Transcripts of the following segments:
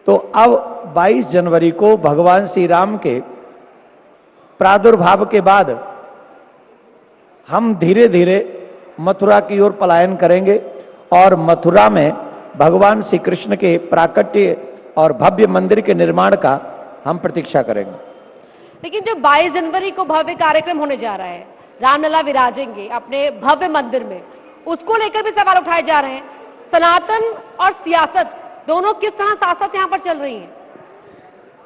तो अब 22 जनवरी को भगवान श्री राम के प्रादुर्भाव के बाद हम धीरे धीरे मथुरा की ओर पलायन करेंगे और मथुरा में भगवान श्री कृष्ण के प्राकट्य और भव्य मंदिर के निर्माण का हम प्रतीक्षा करेंगे। लेकिन जो 22 जनवरी को भव्य कार्यक्रम होने जा रहा है, रामलला विराजेंगे अपने भव्य मंदिर में, उसको लेकर भी सवाल उठाए जा रहे हैं। सनातन और सियासत दोनों किस तरह साथ-साथ यहां पर चल रही हैं?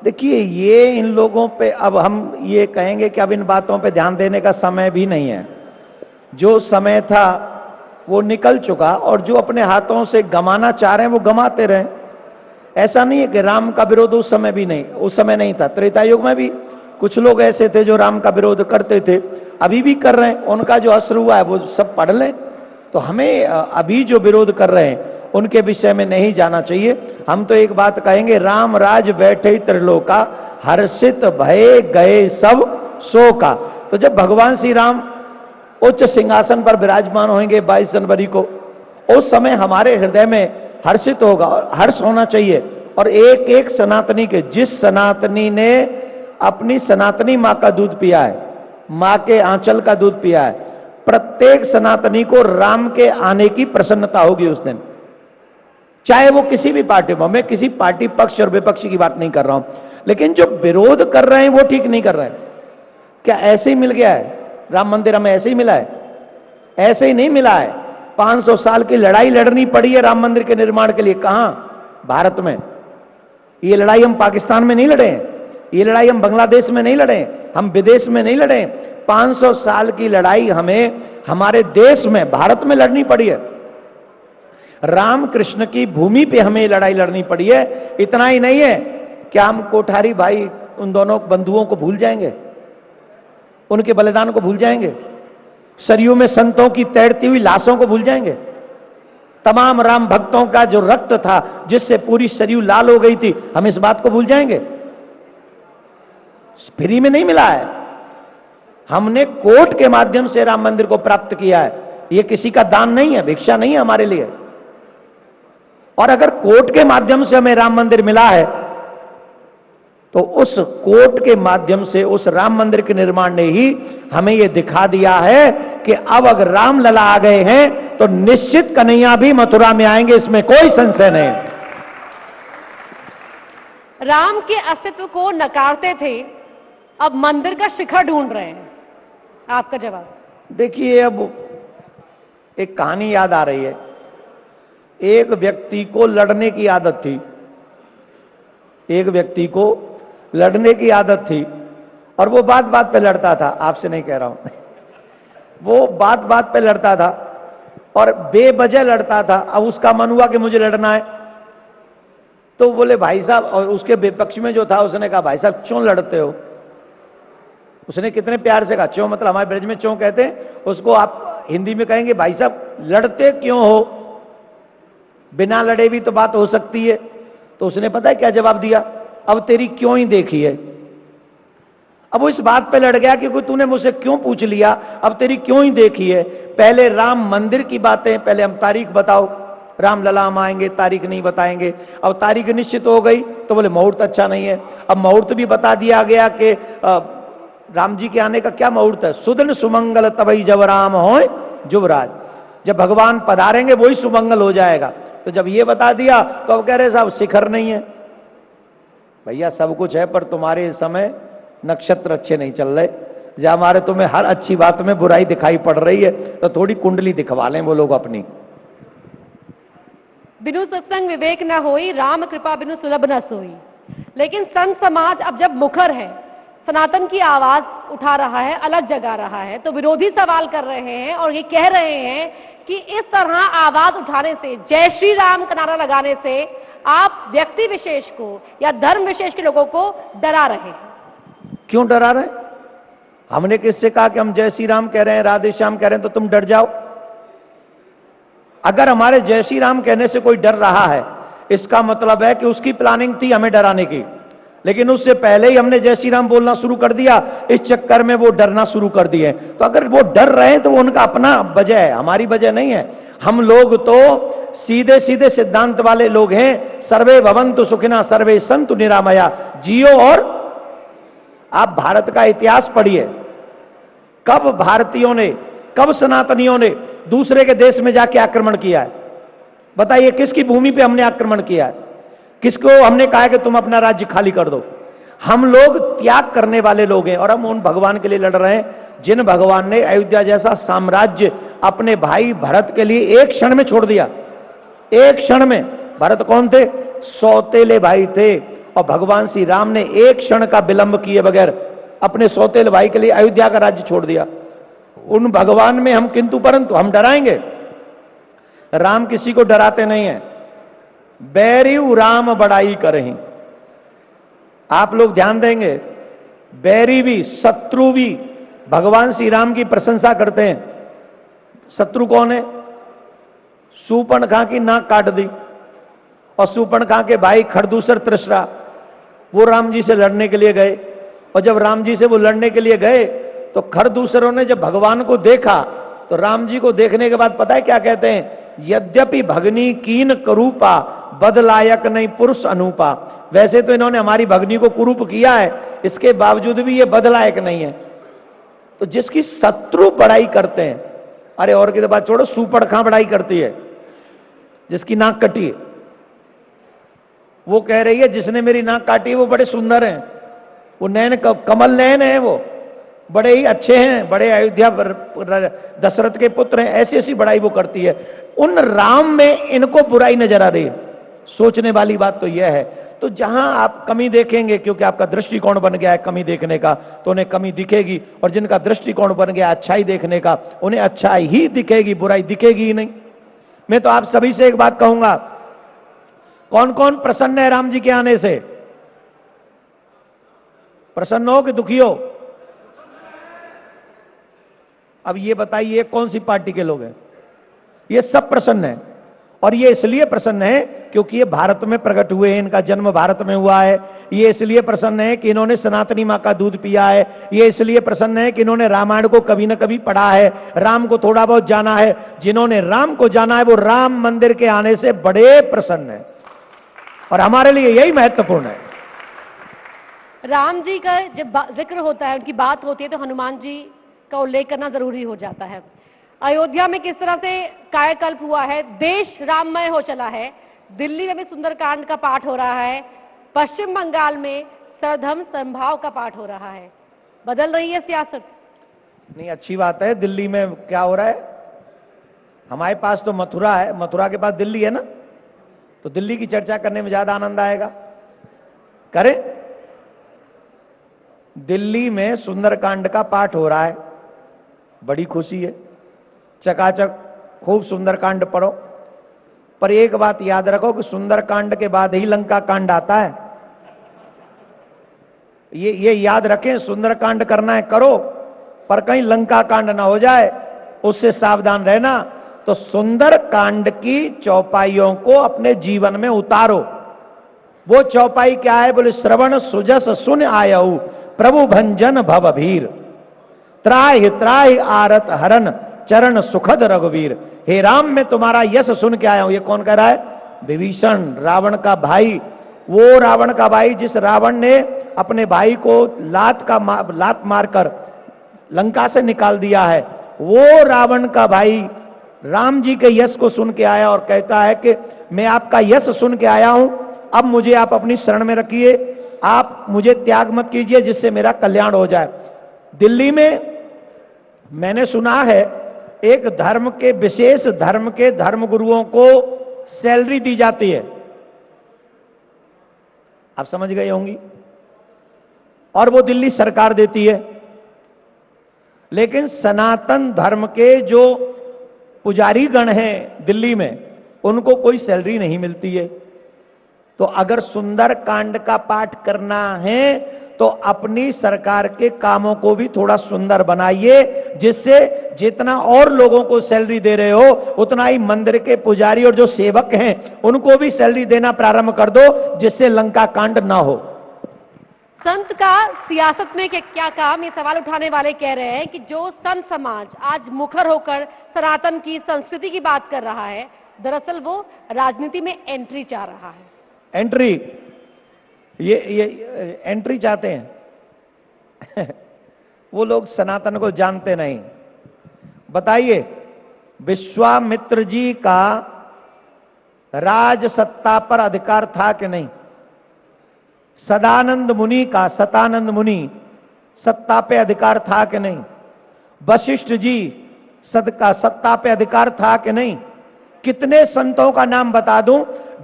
देखिए, ये इन लोगों पे अब हम ये कहेंगे कि अब इन बातों पे ध्यान देने का समय भी नहीं है। जो समय था वो निकल चुका और जो अपने हाथों से गंवाना चाह रहे हैं वो गंवाते रहे। ऐसा नहीं है कि राम का विरोध उस समय भी नहीं, उस समय नहीं था। त्रेता युग में भी कुछ लोग ऐसे थे जो राम का विरोध करते थे, अभी भी कर रहे हैं। उनका जो असर हुआ है वो सब पढ़ लें। तो हमें अभी जो विरोध कर रहे हैं उनके विषय में नहीं जाना चाहिए। हम तो एक बात कहेंगे, राम राज बैठे त्रिलोका, हर्षित भये गए सब शोका। तो जब भगवान श्री राम उच्च सिंहासन पर विराजमान होंगे 22 जनवरी को, उस समय हमारे हृदय में हर्षित होगा और हर्ष होना चाहिए। और एक एक सनातनी के, जिस सनातनी ने अपनी सनातनी मां का दूध पिया है, मां के आंचल का दूध पिया है, प्रत्येक सनातनी को राम के आने की प्रसन्नता होगी उस दिन, चाहे वो किसी भी पार्टी में। मैं किसी पार्टी पक्ष और विपक्ष की बात नहीं कर रहा हूं, लेकिन जो विरोध कर रहे हैं वो ठीक नहीं कर रहे हैं। क्या ऐसे ही मिल गया है राम मंदिर? हमें ऐसे ही मिला है? ऐसे ही नहीं मिला है। 500 साल की लड़ाई लड़नी पड़ी है राम मंदिर के निर्माण के लिए। कहां? भारत में। ये लड़ाई हम पाकिस्तान में नहीं लड़े हैं, ये लड़ाई हम बांग्लादेश में नहीं लड़े, हम विदेश में नहीं लड़े। 500 साल की लड़ाई हमें हमारे देश में, भारत में लड़नी पड़ी है। राम कृष्ण की भूमि पे हमें लड़ाई लड़नी पड़ी है। इतना ही नहीं है, क्या हम कोठारी भाई उन दोनों बंधुओं को भूल जाएंगे? उनके बलिदान को भूल जाएंगे? सरयू में संतों की तैरती हुई लाशों को भूल जाएंगे? तमाम राम भक्तों का जो रक्त था जिससे पूरी सरयू लाल हो गई थी, हम इस बात को भूल जाएंगे? फ्री में नहीं मिला है, हमने कोर्ट के माध्यम से राम मंदिर को प्राप्त किया है। यह किसी का दान नहीं है, भिक्षा नहीं है हमारे लिए। और अगर कोर्ट के माध्यम से हमें राम मंदिर मिला है तो उस कोर्ट के माध्यम से उस राम मंदिर के निर्माण ने ही हमें यह दिखा दिया है कि अब अगर राम लला आ गए हैं तो निश्चित कन्हैया भी मथुरा में आएंगे, इसमें कोई संशय नहीं। राम के अस्तित्व को नकारते थे, अब मंदिर का शिखर ढूंढ रहे हैं। आपका जवाब? देखिए, अब एक कहानी याद आ रही है। एक व्यक्ति को लड़ने की आदत थी, एक व्यक्ति को लड़ने की आदत थी और वो बात बात पे लड़ता था। आपसे नहीं कह रहा हूं वो बात बात पे लड़ता था और बेवजह लड़ता था। अब उसका मन हुआ कि मुझे लड़ना है, तो बोले भाई साहब, और उसके विपक्ष में जो था उसने कहा भाई साहब क्यों लड़ते हो? उसने कितने प्यार से कहा, क्यों मतलब हमारे ब्रज में क्यों कहते हैं उसको, आप हिंदी में कहेंगे भाई साहब लड़ते क्यों हो? बिना लड़े भी तो बात हो सकती है। तो उसने पता है क्या जवाब दिया? अब तेरी क्यों ही देखी है। अब वो इस बात पे लड़ गया कि तूने मुझसे क्यों पूछ लिया, अब तेरी क्यों ही देखी है। पहले राम मंदिर की बातें, पहले हम तारीख बताओ, राम लला हम आएंगे, तारीख नहीं बताएंगे। अब तारीख निश्चित हो गई तो बोले मुहूर्त अच्छा नहीं है। अब मुहूर्त भी बता दिया गया कि राम जी के आने का क्या मुहूर्त है? सुदिन सुमंगल तबई जब राम होए जुबराज, जब भगवान पधारेंगे वही सुमंगल हो जाएगा। तो जब ये बता दिया तो अब कह रहे साहब शिखर नहीं है। भैया सब कुछ है, पर तुम्हारे इस समय नक्षत्र अच्छे नहीं चल रहे। जब हमारे तुम्हें हर अच्छी बात में बुराई दिखाई पड़ रही है तो थोड़ी कुंडली दिखवा लें वो लोग अपनी। बिनु सत्संग विवेक न होई, राम कृपा बिनु सुलभ न सोई। लेकिन संत समाज अब जब मुखर है, सनातन की आवाज उठा रहा है, अलग जगा रहा है, तो विरोधी सवाल कर रहे हैं और ये कह रहे हैं कि इस तरह आवाज उठाने से, जय श्री राम का नारा लगाने से आप व्यक्ति विशेष को या धर्म विशेष के लोगों को डरा रहे हैं। क्यों डरा रहे? हमने किससे कहा कि हम जय श्री राम कह रहे हैं, राधे श्याम कह रहे हैं तो तुम डर जाओ? अगर हमारे जय श्री राम कहने से कोई डर रहा है, इसका मतलब है कि उसकी प्लानिंग थी हमें डराने की, लेकिन उससे पहले ही हमने जय श्री राम बोलना शुरू कर दिया। इस चक्कर में वो डरना शुरू कर दिए। तो अगर वो डर रहे हैं तो वो उनका अपना वजह है, हमारी वजह नहीं है। हम लोग तो सीधे सीधे सिद्धांत वाले लोग हैं। सर्वे भवन्तु सुखिना सर्वे सन्तु निरामया, जियो। और आप भारत का इतिहास पढ़िए, कब भारतीयों ने, कब सनातनियों ने दूसरे के देश में जाके आक्रमण किया है? बताइए, किसकी भूमि पे हमने आक्रमण किया है? किसको हमने कहा है कि तुम अपना राज्य खाली कर दो? हम लोग त्याग करने वाले लोग हैं और हम उन भगवान के लिए लड़ रहे हैं जिन भगवान ने अयोध्या जैसा साम्राज्य अपने भाई भरत के लिए एक क्षण में छोड़ दिया। एक क्षण में। भरत कौन थे? सौतेले भाई थे। और भगवान श्री राम ने एक क्षण का विलंब किए बगैर अपने सौतेले भाई के लिए अयोध्या का राज्य छोड़ दिया। उन भगवान में हम किंतु परंतु हम डराएंगे? राम किसी को डराते नहीं है। बैरियू राम बड़ाई करहीं। आप लोग ध्यान देंगे, बैरी भी, शत्रु भी भगवान श्री राम की प्रशंसा करते हैं। शत्रु कौन है? शूर्पणखा की नाक काट दी, और शूर्पणखा के भाई खरदूसर त्रिशरा वो राम जी से लड़ने के लिए गए। और जब राम जी से वो लड़ने के लिए गए तो खरदूसरों ने जब भगवान को देखा तो राम जी को देखने के बाद पता है क्या कहते हैं? यद्यपि भगनी कीन करूपा, बदलायक नहीं पुरुष अनूपा। वैसे तो इन्होंने हमारी भगनी को कुरूप किया है, इसके बावजूद भी ये बदलायक नहीं है। तो जिसकी शत्रु बड़ाई करते हैं, अरे और की तो बात छोड़ो, शूर्पणखा बड़ाई करती है जिसकी नाक कटी है। वो कह रही है जिसने मेरी नाक काटी है वो बड़े सुंदर हैं, वो नैन कमल नयन है, वो बड़े ही अच्छे हैं, बड़े अयोध्या दशरथ के पुत्र हैं। ऐसी ऐसी बड़ाई वो करती है। उन राम में इनको बुराई नजर आ रही है। सोचने वाली बात तो यह है। तो जहां आप कमी देखेंगे, क्योंकि आपका दृष्टिकोण बन गया है कमी देखने का, तो उन्हें कमी दिखेगी। और जिनका दृष्टिकोण बन गया अच्छाई देखने का, उन्हें अच्छाई ही दिखेगी, बुराई दिखेगी ही नहीं। मैं तो आप सभी से एक बात कहूंगा, कौन कौन प्रसन्न है राम जी के आने से? प्रसन्न हो कि दुखी हो? अब ये बताइए कौन सी पार्टी के लोग हैं? ये सब प्रसन्न हैं। और ये इसलिए प्रसन्न है क्योंकि ये भारत में प्रकट हुए हैं, इनका जन्म भारत में हुआ है। ये इसलिए प्रसन्न है कि इन्होंने सनातनी मां का दूध पिया है। ये इसलिए प्रसन्न है कि इन्होंने रामायण को कभी न कभी पढ़ा है, राम को थोड़ा बहुत जाना है। जिन्होंने राम को जाना है वो राम मंदिर के आने से बड़े प्रसन्न है। और हमारे लिए यही महत्वपूर्ण है। राम जी का जब जिक्र होता है, उनकी बात होती है, तो हनुमान जी का उल्लेख करना जरूरी हो जाता है। अयोध्या में किस तरह से कायाकल्प हुआ है, देश राममय हो चला है। दिल्ली में भी सुंदरकांड का पाठ हो रहा है। पश्चिम बंगाल में सरधर्म संभाव का पाठ हो रहा है। बदल रही है सियासत। नहीं, अच्छी बात है। दिल्ली में क्या हो रहा है? हमारे पास तो मथुरा है, मथुरा के पास दिल्ली है ना, तो दिल्ली की चर्चा करने में ज्यादा आनंद आएगा। करें? दिल्ली में सुंदरकांड का पाठ हो रहा है, बड़ी खुशी है। चकाचक खूब सुंदरकांड पढ़ो। पर एक बात याद रखो कि सुंदरकांड के बाद ही लंका कांड आता है। ये याद रखें, सुंदरकांड करना है करो, पर कहीं लंका कांड ना हो जाए, उससे सावधान रहना। तो सुंदरकांड की चौपाइयों को अपने जीवन में उतारो। वो चौपाई क्या है? बोले श्रवण सुजस सुन आयऊ प्रभु भंजन भवभीर, त्राहि त्राहि आरत हरन चरण सुखद रघुवीर। हे राम, मैं तुम्हारा यश सुन के आया हूं। ये कौन कह रहा है? विभीषण, रावण का भाई। वो रावण का भाई जिस रावण ने अपने भाई को लात मारकर लंका से निकाल दिया है, वो रावण का भाई राम जी के यश को सुन के आया और कहता है कि मैं आपका यश सुन के आया हूं, अब मुझे आप अपनी शरण में रखिए, आप मुझे त्याग मत कीजिए जिससे मेरा कल्याण हो जाए। दिल्ली में मैंने सुना है एक धर्म के, विशेष धर्म के धर्मगुरुओं को सैलरी दी जाती है। आप समझ गए होंगी। और वो दिल्ली सरकार देती है। लेकिन सनातन धर्म के जो पुजारी गण हैं दिल्ली में, उनको कोई सैलरी नहीं मिलती है। तो अगर सुंदर कांड का पाठ करना है तो अपनी सरकार के कामों को भी थोड़ा सुंदर बनाइए, जिससे जितना और लोगों को सैलरी दे रहे हो उतना ही मंदिर के पुजारी और जो सेवक हैं उनको भी सैलरी देना प्रारंभ कर दो, जिससे लंका कांड ना हो। संत का सियासत में क्या काम, ये सवाल उठाने वाले कह रहे हैं कि जो संत समाज आज मुखर होकर सनातन की संस्कृति की बात कर रहा है, दरअसल वो राजनीति में एंट्री चाह रहा है। एंट्री, ये एंट्री चाहते हैं वो लोग सनातन को जानते नहीं। बताइए, विश्वामित्र जी का राज सत्ता पर अधिकार था कि नहीं? सदानंद मुनि का, सतानंद मुनि सत्ता पे अधिकार था कि नहीं? वशिष्ठ जी का सत्ता पे अधिकार था कि नहीं? कितने संतों का नाम बता दूं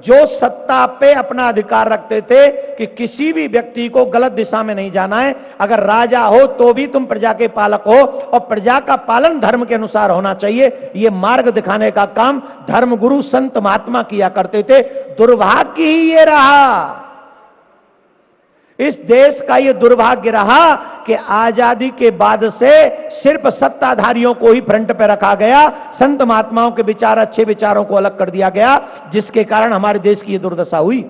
जो सत्ता पे अपना अधिकार रखते थे कि किसी भी व्यक्ति को गलत दिशा में नहीं जाना है। अगर राजा हो तो भी तुम प्रजा के पालक हो और प्रजा का पालन धर्म के अनुसार होना चाहिए। ये मार्ग दिखाने का काम धर्मगुरु संत महात्मा किया करते थे। दुर्भाग्य ही ये रहा, इस देश का ये दुर्भाग्य रहा कि आजादी के बाद से सिर्फ सत्ताधारियों को ही फ्रंट पे रखा गया, संत महात्माओं के विचार, अच्छे विचारों को अलग कर दिया गया, जिसके कारण हमारे देश की ये दुर्दशा हुई।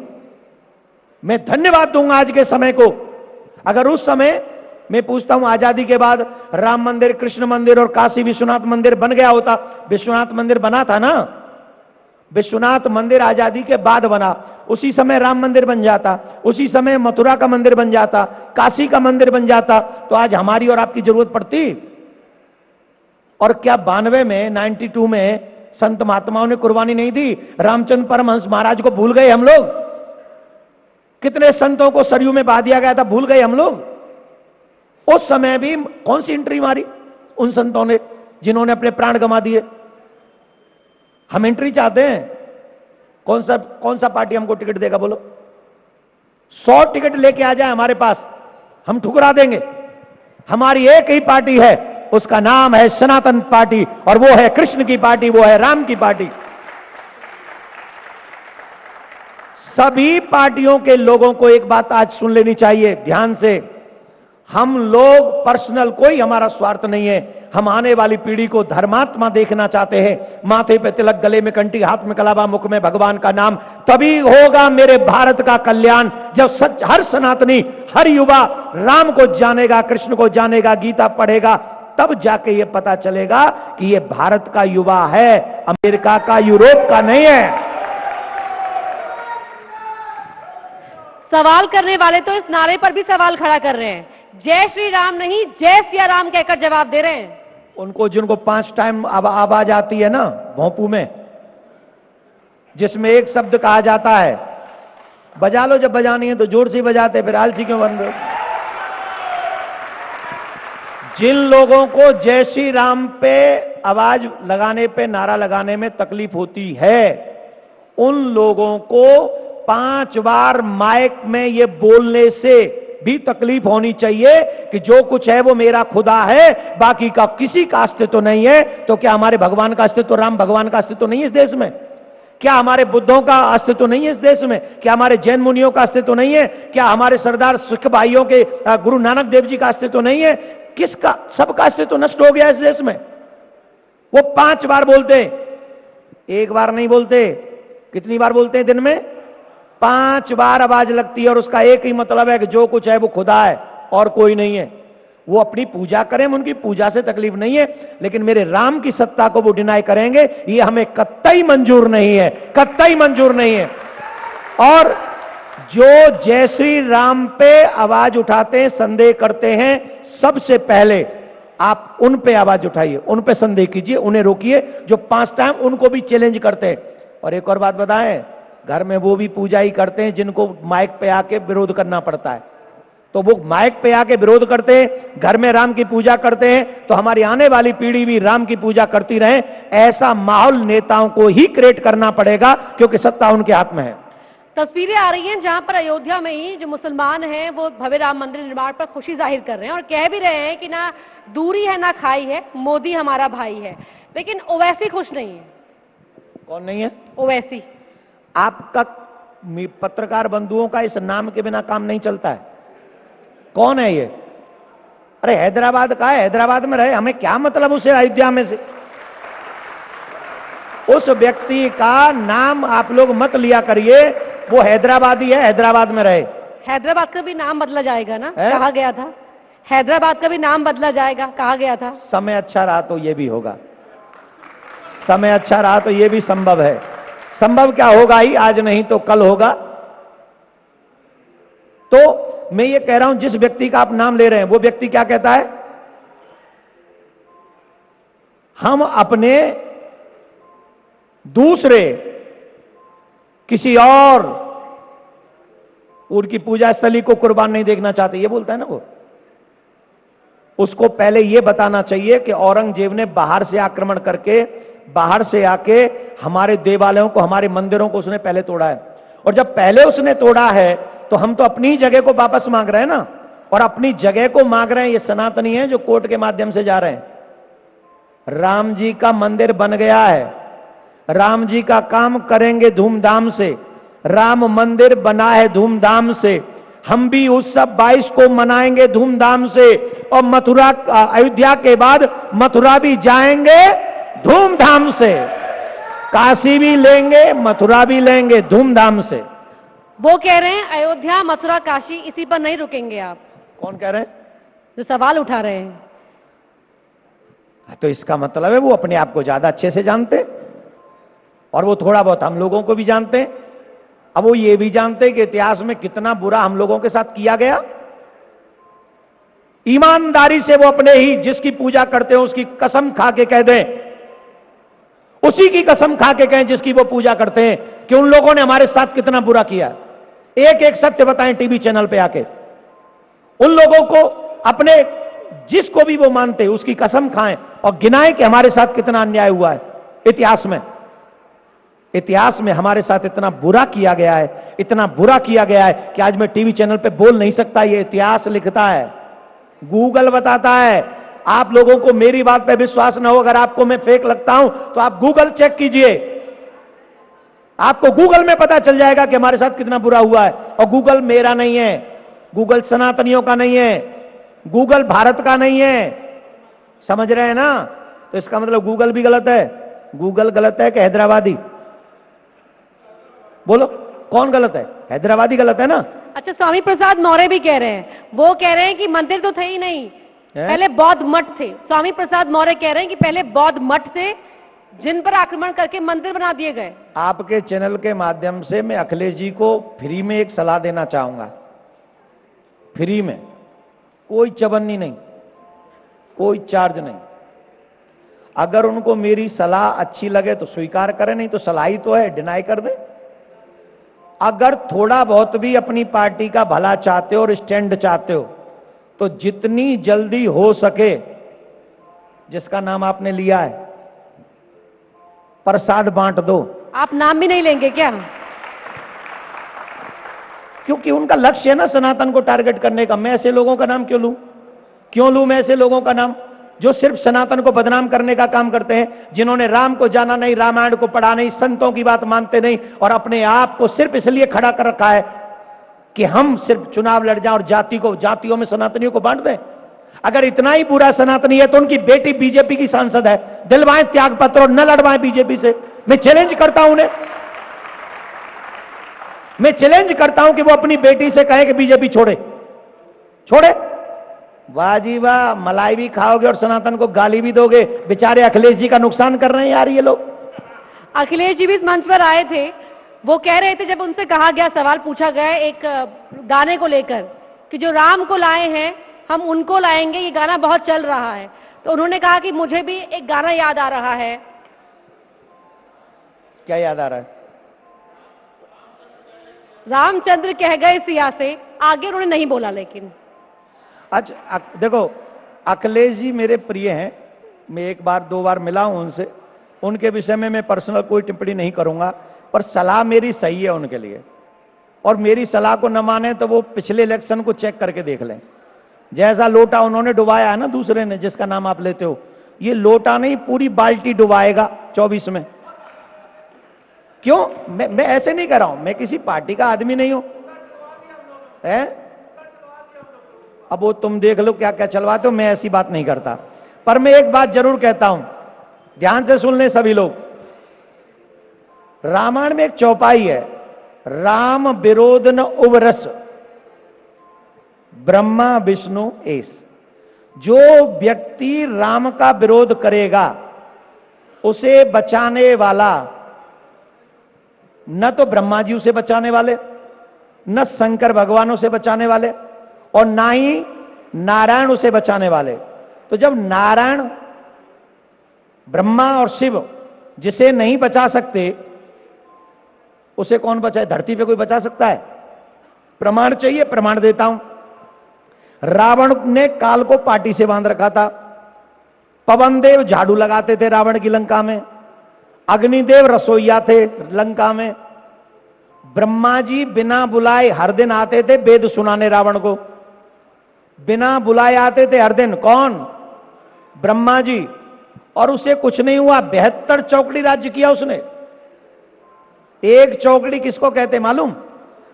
मैं धन्यवाद दूंगा आज के समय को। अगर उस समय, मैं पूछता हूं, आजादी के बाद राम मंदिर, कृष्ण मंदिर और काशी विश्वनाथ मंदिर बन गया होता। विश्वनाथ मंदिर बना था ना, विश्वनाथ मंदिर आजादी के बाद बना। उसी समय राम मंदिर बन जाता, उसी समय मथुरा का मंदिर बन जाता, काशी का मंदिर बन जाता, तो आज हमारी और आपकी जरूरत पड़ती? और क्या 92 में, 92 में संत महात्माओं ने कुर्बानी नहीं दी? रामचंद्र परमहंस महाराज को भूल गए हम लोग? कितने संतों को सरयू में बहा दिया गया था, भूल गए हम लोग? उस समय भी कौन सी एंट्री मारी उन संतों ने जिन्होंने अपने प्राण गंवा दिए? हम एंट्री चाहते हैं। कौन सा पार्टी हमको टिकट देगा बोलो? 100 टिकट लेके आ जाए हमारे पास, हम ठुकरा देंगे। हमारी एक ही पार्टी है, उसका नाम है सनातन पार्टी, और वो है कृष्ण की पार्टी, वो है राम की पार्टी। सभी पार्टियों के लोगों को एक बात आज सुन लेनी चाहिए ध्यान से। हम लोग पर्सनल, कोई हमारा स्वार्थ नहीं है। हम आने वाली पीढ़ी को धर्मात्मा देखना चाहते हैं। माथे पे तिलक, गले में कंठी, हाथ में कलावा, मुख में भगवान का नाम। तभी होगा मेरे भारत का कल्याण, जब हर सनातनी, हर युवा राम को जानेगा, कृष्ण को जानेगा, गीता पढ़ेगा, तब जाके ये पता चलेगा कि ये भारत का युवा है, अमेरिका का, यूरोप का नहीं है। सवाल करने वाले तो इस नारे पर भी सवाल खड़ा कर रहे हैं, जय श्री राम नहीं जय सिया राम कहकर जवाब दे रहे हैं। उनको, जिनको 5 टाइम आवाज आती है ना भोंपू में, जिसमें एक शब्द कहा जाता है, बजा लो, जब बजानी है तो जोर से बजाते, फिर आलसी क्यों बन रहे? जिन लोगों को जय श्री राम पे आवाज लगाने पे, नारा लगाने में तकलीफ होती है, उन लोगों को 5 बार माइक में ये बोलने से भी तकलीफ होनी चाहिए कि जो कुछ है वो मेरा खुदा है, बाकी का किसी का अस्तित्व नहीं है। तो क्या हमारे भगवान का अस्तित्व, राम भगवान का अस्तित्व नहीं है इस देश में? क्या हमारे बुद्धों का अस्तित्व नहीं है इस देश में? क्या हमारे जैन मुनियों का अस्तित्व नहीं है? क्या हमारे सरदार सिख भाइयों के गुरु नानक देव जी का अस्तित्व नहीं है? किसका? सबका अस्तित्व नष्ट हो गया इस देश में। वो 5 बार बोलते, एक बार नहीं बोलते। कितनी बार बोलते हैं दिन में? 5 बार आवाज लगती है, और उसका एक ही मतलब है कि जो कुछ है वो खुदा है और कोई नहीं है। वो अपनी पूजा करें, उनकी पूजा से तकलीफ नहीं है, लेकिन मेरे राम की सत्ता को वो डिनाई करेंगे, ये हमें कतई मंजूर नहीं है, कतई मंजूर नहीं है। और जो जय श्री राम पे आवाज उठाते हैं, संदेह करते हैं, सबसे पहले आप उन पे आवाज उठाइए, उन पे संदेह कीजिए, उन्हें रोकिए जो 5 टाइम उनको भी चैलेंज करते हैं। और एक और बात बताएं, घर में वो भी पूजा ही करते हैं जिनको माइक पे आके विरोध करना पड़ता है। तो वो माइक पे आके विरोध करते हैं, घर में राम की पूजा करते हैं, तो हमारी आने वाली पीढ़ी भी राम की पूजा करती रहे। ऐसा माहौल नेताओं को ही क्रिएट करना पड़ेगा, क्योंकि सत्ता उनके हाथ में है। तस्वीरें आ रही हैं जहां पर अयोध्या में ही जो मुसलमान हैं वो भव्य राम मंदिर निर्माण पर खुशी जाहिर कर रहे हैं और कह भी रहे हैं कि ना दूरी है ना खाई है, मोदी हमारा भाई है। लेकिन ओवैसी खुश नहीं है। कौन नहीं है? ओवैसी। आपका पत्रकार बंधुओं का इस नाम के बिना काम नहीं चलता है। कौन है ये? अरे हैदराबाद का है, हैदराबाद में रहे, हमें क्या मतलब उसे अयोध्या में से? उस व्यक्ति का नाम आप लोग मत लिया करिए, वो हैदराबादी है, हैदराबाद में रहे। हैदराबाद का भी नाम बदला जाएगा ना, है? कहा गया था। हैदराबाद का भी नाम बदला जाएगा, कहा गया था। समय अच्छा रहा तो ये भी होगा, समय अच्छा रहा तो ये भी संभव है। संभव क्या होगा ही, आज नहीं तो कल होगा। तो मैं ये कह रहा हूं, जिस व्यक्ति का आप नाम ले रहे हैं वो व्यक्ति क्या कहता है, हम अपने दूसरे किसी और उनकी पूजा स्थली को कुर्बान नहीं देखना चाहते, ये बोलता है ना वो। उसको पहले ये बताना चाहिए कि औरंगजेब ने बाहर से आक्रमण करके, बाहर से आके हमारे देवालयों को, हमारे मंदिरों को उसने पहले तोड़ा है। और जब पहले उसने तोड़ा है तो हम तो अपनी ही जगह को वापस मांग रहे हैं ना, और अपनी जगह को मांग रहे हैं। ये सनातनी है जो कोर्ट के माध्यम से जा रहे हैं। राम जी का मंदिर बन गया है, राम जी का काम करेंगे धूमधाम से, राम मंदिर बना है धूमधाम से, हम भी उत्सव 22 को मनाएंगे धूमधाम से, और मथुरा, अयोध्या के बाद मथुरा भी जाएंगे धूमधाम से, काशी भी लेंगे, मथुरा भी लेंगे धूमधाम से। वो कह रहे हैं अयोध्या, मथुरा, काशी, इसी पर नहीं रुकेंगे आप। कौन कह रहे हैं? जो सवाल उठा रहे हैं। तो इसका मतलब है वो अपने आप को ज्यादा अच्छे से जानते, और वो थोड़ा बहुत हम लोगों को भी जानते हैं। अब वो ये भी जानते हैं कि इतिहास में कितना बुरा हम लोगों के साथ किया गया। ईमानदारी से वो अपने ही जिसकी पूजा करते हो उसकी कसम खा के कह दें, उसी की कसम खा के कहें जिसकी वो पूजा करते हैं, कि उन लोगों ने हमारे साथ कितना बुरा किया। एक एक सत्य बताएं टीवी चैनल पे आके। उन लोगों को अपने, जिसको भी वो मानते उसकी कसम खाएं और गिनाएं कि हमारे साथ कितना अन्याय हुआ है इतिहास में। इतिहास में हमारे साथ इतना बुरा किया गया है, इतना बुरा किया गया है कि आज मैं टीवी चैनल पे बोल नहीं सकता। ये इतिहास लिखता है, गूगल बताता है। आप लोगों को मेरी बात पे विश्वास ना हो, अगर आपको मैं फेक लगता हूं तो आप गूगल चेक कीजिए, आपको गूगल में पता चल जाएगा कि हमारे साथ कितना बुरा हुआ है। और गूगल मेरा नहीं है, गूगल सनातनियों का नहीं है, गूगल भारत का नहीं है, समझ रहे हैं ना? तो इसका मतलब गूगल भी गलत है। गूगल गलत है कि हैदराबादी? बोलो कौन गलत है? हैदराबादी गलत है ना? अच्छा, स्वामी प्रसाद मौर्य भी कह रहे हैं, वो कह रहे हैं कि मंदिर तो थे ही नहीं, पहले बौद्ध मठ थे। स्वामी प्रसाद मौर्य कह रहे हैं कि पहले बौद्ध मठ थे जिन पर आक्रमण करके मंदिर बना दिए गए। आपके चैनल के माध्यम से मैं अखिलेश जी को फ्री में एक सलाह देना चाहूंगा, फ्री में, कोई चवन्नी नहीं, कोई चार्ज नहीं। अगर उनको मेरी सलाह अच्छी लगे तो स्वीकार करें, नहीं तो सलाह ही तो है, डिनाई कर दें। अगर थोड़ा बहुत भी अपनी पार्टी का भला चाहते हो और स्टैंड चाहते हो तो जितनी जल्दी हो सके, जिसका नाम आपने लिया है, प्रसाद बांट दो। आप नाम भी नहीं लेंगे क्या? क्योंकि उनका लक्ष्य है ना सनातन को टारगेट करने का। मैं ऐसे लोगों का नाम क्यों लूं? क्यों लूं मैं ऐसे लोगों का नाम जो सिर्फ सनातन को बदनाम करने का काम करते हैं, जिन्होंने राम को जाना नहीं, रामायण को पढ़ा नहीं, संतों की बात मानते नहीं, और अपने आप को सिर्फ इसलिए खड़ा कर रखा है कि हम सिर्फ चुनाव लड़ जाएं और जातियों में सनातनियों को बांट दें। अगर इतना ही बुरा सनातनी है तो उनकी बेटी बीजेपी की सांसद है, दिलवाएं त्याग पत्र और न लड़वाएं बीजेपी से। मैं चैलेंज करता हूं उन्हें, मैं चैलेंज करता हूं कि वो अपनी बेटी से कहे कि बीजेपी छोड़े। वाह जी वाह, मलाई भी खाओगे और सनातन को गाली भी दोगे। बेचारे अखिलेश जी का नुकसान कर रहे हैं यार ये लोग। अखिलेश जी भी इस मंच पर आए थे, वो कह रहे थे, जब उनसे कहा गया, सवाल पूछा गया एक गाने को लेकर कि जो राम को लाए हैं हम उनको लाएंगे, ये गाना बहुत चल रहा है, तो उन्होंने कहा कि मुझे भी एक गाना याद आ रहा है। क्या याद आ रहा है? रामचंद्र कह गए सिया से, आगे उन्होंने नहीं बोला। लेकिन अच्छा देखो, अखिलेश जी मेरे प्रिय हैं, मैं एक बार दो बार मिला हूं उनसे, उनके विषय में मैं पर्सनल कोई टिप्पणी नहीं करूंगा, पर सलाह मेरी सही है उनके लिए। और मेरी सलाह को न माने तो वो पिछले इलेक्शन को चेक करके देख लें। जैसा लोटा उन्होंने डुबाया है ना दूसरे ने, जिसका नाम आप लेते हो, ये लोटा नहीं पूरी बाल्टी डुबाएगा 24 में। क्यों? मैं ऐसे नहीं कर रहा हूं, मैं किसी पार्टी का आदमी नहीं हूं। अब वो तुम देख लो क्या क्या चलवाते हो, मैं ऐसी बात नहीं करता। पर मैं एक बात जरूर कहता हूं, ध्यान से सुन लें सभी लोग। रामायण में एक चौपाई है, राम विरोध न उवरस। ब्रह्मा विष्णु एस। जो व्यक्ति राम का विरोध करेगा उसे बचाने वाला न तो ब्रह्मा जी उसे बचाने वाले, न शंकर भगवान उसे बचाने वाले, और ना ही नारायण उसे बचाने वाले। तो जब नारायण, ब्रह्मा और शिव जिसे नहीं बचा सकते उसे कौन बचाए? धरती पे कोई बचा सकता है? प्रमाण चाहिए, प्रमाण देता हूं। रावण ने काल को पाटी से बांध रखा था, पवन देव झाड़ू लगाते थे रावण की लंका में, अग्निदेव रसोईया थे लंका में, ब्रह्मा जी बिना बुलाए हर दिन आते थे वेद सुनाने रावण को, बिना बुलाए आते थे हर दिन। कौन? ब्रह्मा जी। और उसे कुछ नहीं हुआ, 72 चौकड़ी राज्य किया उसने। एक चौकड़ी किसको कहते मालूम?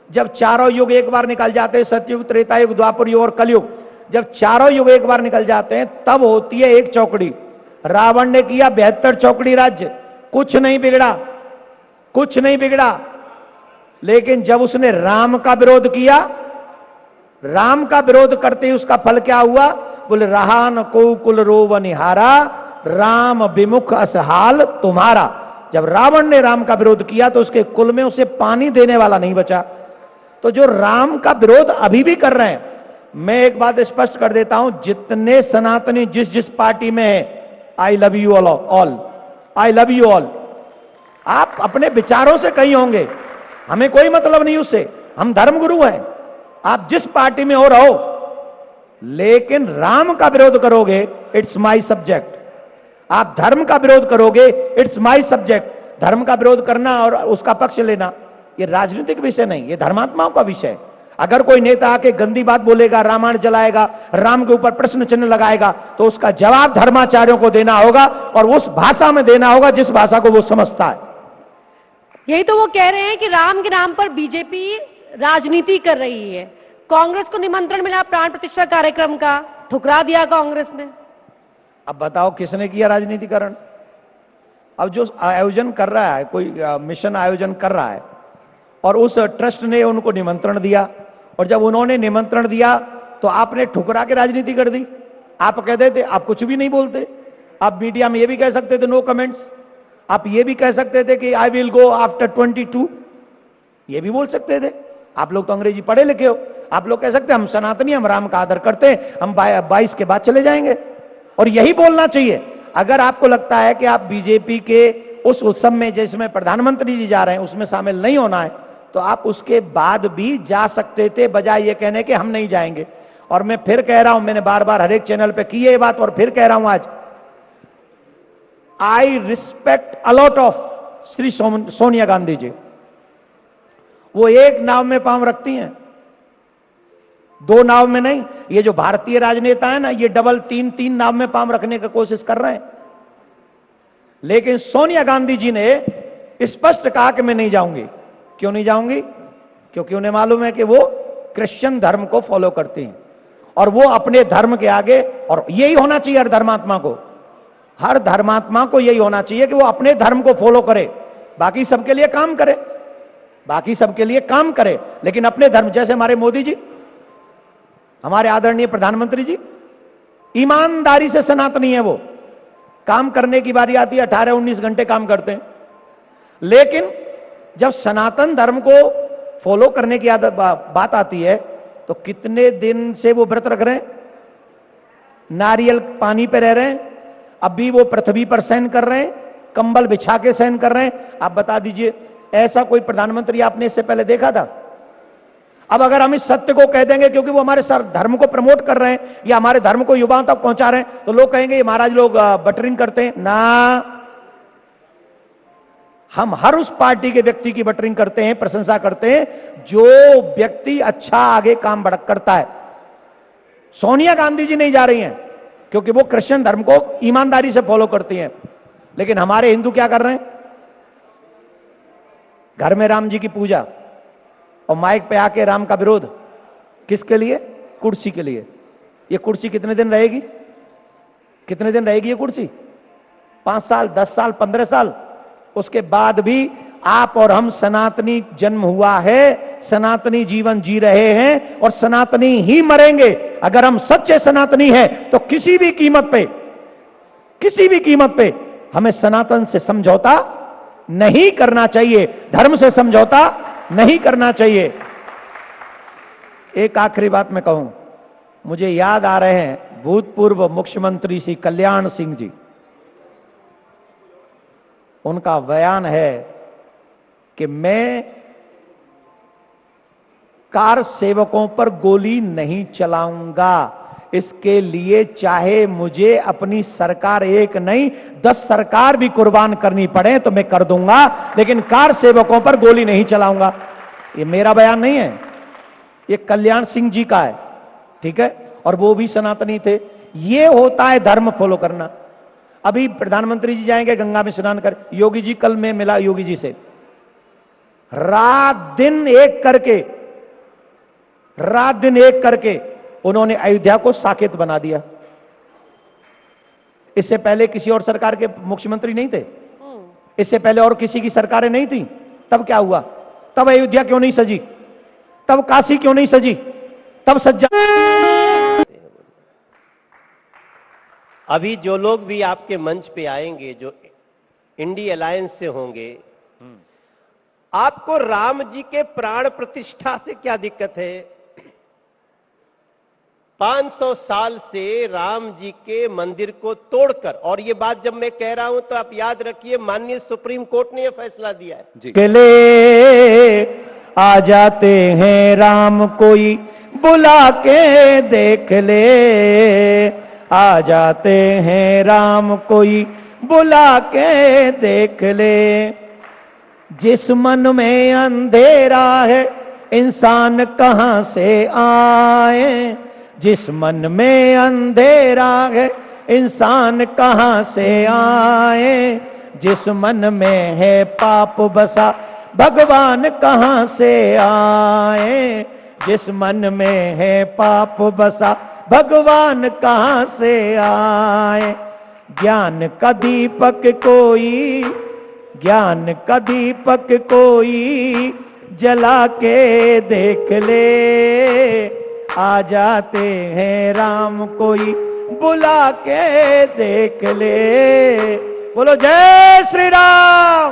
जब चारों युग एक बार निकल जाते हैं, सतयुग, त्रेता युग, द्वापर युग और कलयुग, जब चारों युग एक बार निकल जाते हैं तब होती है एक चौकड़ी। रावण ने किया 72 चौकड़ी राज्य, कुछ नहीं बिगड़ा, कुछ नहीं बिगड़ा। लेकिन जब उसने राम का विरोध किया, राम का विरोध करते ही उसका फल क्या हुआ? बोले रहा न को कुल रोव निहारा, राम विमुख असहाल तुम्हारा। जब रावण ने राम का विरोध किया तो उसके कुल में उसे पानी देने वाला नहीं बचा। तो जो राम का विरोध अभी भी कर रहे हैं, मैं एक बात स्पष्ट कर देता हूं, जितने सनातनी जिस जिस पार्टी में है, I love you all, I love you all. आप अपने विचारों से कहीं होंगे, हमें कोई मतलब नहीं उससे, हम धर्मगुरु हैं। आप जिस पार्टी में हो रहो, लेकिन राम का विरोध करोगे, इट्स माई सब्जेक्ट। आप धर्म का विरोध करोगे, इट्स माई सब्जेक्ट। धर्म का विरोध करना और उसका पक्ष लेना ये राजनीतिक विषय नहीं, ये धर्मात्माओं का विषय है। अगर कोई नेता आके गंदी बात बोलेगा, रामायण जलाएगा, राम के ऊपर प्रश्न चिन्ह लगाएगा, तो उसका जवाब धर्माचार्यों को देना होगा और उस भाषा में देना होगा जिस भाषा को वो समझता है। यही तो वो कह रहे हैं कि राम के नाम पर बीजेपी राजनीति कर रही है। कांग्रेस को निमंत्रण मिला प्राण प्रतिष्ठा कार्यक्रम का, ठुकरा दिया कांग्रेस ने। अब बताओ किसने किया राजनीतिकरण? अब जो आयोजन कर रहा है, कोई मिशन आयोजन कर रहा है और उस ट्रस्ट ने उनको निमंत्रण दिया, और जब उन्होंने निमंत्रण दिया तो आपने ठुकरा के राजनीति कर दी। आप कहते थे, आप कुछ भी नहीं बोलते, आप मीडिया में ये भी कह सकते थे नो कमेंट्स, आप ये भी कह सकते थे कि आई विल गो आफ्टर 22, ये भी बोल सकते थे। आप लोग तो अंग्रेजी पढ़े लिखे हो, आप लोग कह सकते हम सनातनी, हम राम का आदर करते हैं, हम 22 के बाद चले जाएंगे। और यही बोलना चाहिए। अगर आपको लगता है कि आप बीजेपी के उस उत्सव में जिसमें प्रधानमंत्री जी जा रहे हैं उसमें शामिल नहीं होना है, तो आप उसके बाद भी जा सकते थे, बजाय ये कहने के हम नहीं जाएंगे। और मैं फिर कह रहा हूं, मैंने बार बार हर एक चैनल पे की है ये बात और फिर कह रहा हूं आज, I respect a lot of Shri Sonia Gandhi ji. वो एक नाव में पांव रखती हैं, दो नाव में नहीं। ये जो भारतीय राजनेता है ना, ये डबल तीन नाव में पांव रखने की कोशिश कर रहे हैं। लेकिन सोनिया गांधी जी ने स्पष्ट कहा कि मैं नहीं जाऊंगी। क्यों नहीं जाऊंगी? क्योंकि उन्हें मालूम है कि वो क्रिश्चियन धर्म को फॉलो करती हैं और वो अपने धर्म के आगे, और यही होना चाहिए हर धर्मात्मा को, हर धर्मात्मा को यही होना चाहिए कि वो अपने धर्म को फॉलो करे, बाकी सबके लिए काम करे, बाकी सबके लिए काम करे, लेकिन अपने धर्म, जैसे हमारे मोदी जी, हमारे आदरणीय प्रधानमंत्री जी ईमानदारी से सनातनी है। वो काम करने की बारी आती है 18-19 घंटे काम करते हैं, लेकिन जब सनातन धर्म को फॉलो करने की बात आती है तो कितने दिन से वो व्रत रख रहे हैं, नारियल पानी पे रह रहे हैं, अभी वो पृथ्वी पर शयन कर रहे हैं, कंबल बिछा के शयन कर रहे हैं। आप बता दीजिए, ऐसा कोई प्रधानमंत्री आपने इससे पहले देखा था? अब अगर हम इस सत्य को कह देंगे क्योंकि वो हमारे धर्म को प्रमोट कर रहे हैं या हमारे धर्म को युवाओं तक पहुंचा रहे हैं, तो लोग कहेंगे ये महाराज लोग बटरिंग करते हैं ना। हम हर उस पार्टी के व्यक्ति की बटरिंग करते हैं, प्रशंसा करते हैं जो व्यक्ति अच्छा आगे काम बढ़ करता है। सोनिया गांधी जी नहीं जा रही हैं क्योंकि वो क्रिश्चियन धर्म को ईमानदारी से फॉलो करती हैं, लेकिन हमारे हिंदू क्या कर रहे हैं? घर में राम जी की पूजा और माइक पे आके राम का विरोध। किसके लिए? कुर्सी के लिए। ये कुर्सी कितने दिन रहेगी? कितने दिन रहेगी ये कुर्सी? 5 साल, 10 साल, 15 साल? उसके बाद भी आप और हम सनातनी जन्म हुआ है सनातनी जीवन जी रहे हैं और सनातनी ही मरेंगे। अगर हम सच्चे सनातनी हैं तो किसी भी कीमत पे हमें सनातन से समझौता नहीं करना चाहिए, धर्म से समझौता नहीं करना चाहिए। एक आखिरी बात मैं कहूं, मुझे याद आ रहे हैं भूतपूर्व मुख्यमंत्री श्री कल्याण सिंह जी, उनका बयान है कि मैं कार सेवकों पर गोली नहीं चलाऊंगा, इसके लिए चाहे मुझे अपनी सरकार एक नहीं 10 सरकार भी कुर्बान करनी पड़े तो मैं कर दूंगा, लेकिन कार सेवकों पर गोली नहीं चलाऊंगा। ये मेरा बयान नहीं है, ये कल्याण सिंह जी का है, ठीक है, और वो भी सनातनी थे। ये होता है धर्म फॉलो करना। अभी प्रधानमंत्री जी जाएंगे गंगा में स्नान कर, योगी जी, कल मैं मिला योगी जी से, रात दिन एक करके उन्होंने अयोध्या को साकेत बना दिया। इससे पहले किसी और सरकार के मुख्यमंत्री नहीं थे, इससे पहले और किसी की सरकारें नहीं थी। तब क्या हुआ? तब अयोध्या क्यों नहीं सजी? तब काशी क्यों नहीं सजी? तब सज्जा। अभी जो लोग भी आपके मंच पे आएंगे, जो इंडी अलायंस से होंगे, आपको राम जी के प्राण प्रतिष्ठा से क्या दिक्कत है? 500 साल से राम जी के मंदिर को तोड़कर, और ये बात जब मैं कह रहा हूं तो आप याद रखिए, माननीय सुप्रीम कोर्ट ने यह फैसला दिया है। ले आ जाते हैं राम, कोई बुला के देख ले, आ जाते हैं राम, कोई बुला के देख ले। जिस मन में अंधेरा है इंसान कहां से आए, जिस मन में अंधेरा है इंसान कहां से आए, जिस मन में है पाप बसा भगवान कहां से आए, जिस मन में है पाप बसा भगवान कहां से आए। ज्ञान का दीपक कोई, ज्ञान का दीपक कोई जला के देख ले, आ जाते हैं राम, कोई बुला के देख ले। बोलो जय श्री राम।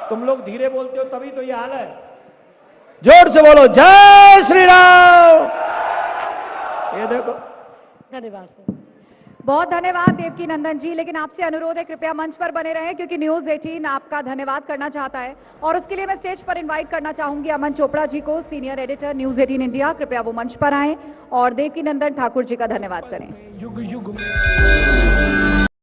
तुम लोग धीरे बोलते हो तभी तो ये हाल है, जोर से बोलो जय श्री राम। ये देखो। धन्यवाद सर। बहुत धन्यवाद देवकी नंदन जी, लेकिन आपसे अनुरोध है कृपया मंच पर बने रहें क्योंकि न्यूज 18 आपका धन्यवाद करना चाहता है, और उसके लिए मैं स्टेज पर इनवाइट करना चाहूंगी अमन चोपड़ा जी को, सीनियर एडिटर न्यूज 18 इंडिया। कृपया वो मंच पर आएं और देवकी नंदन ठाकुर जी का धन्यवाद करें। युग युग में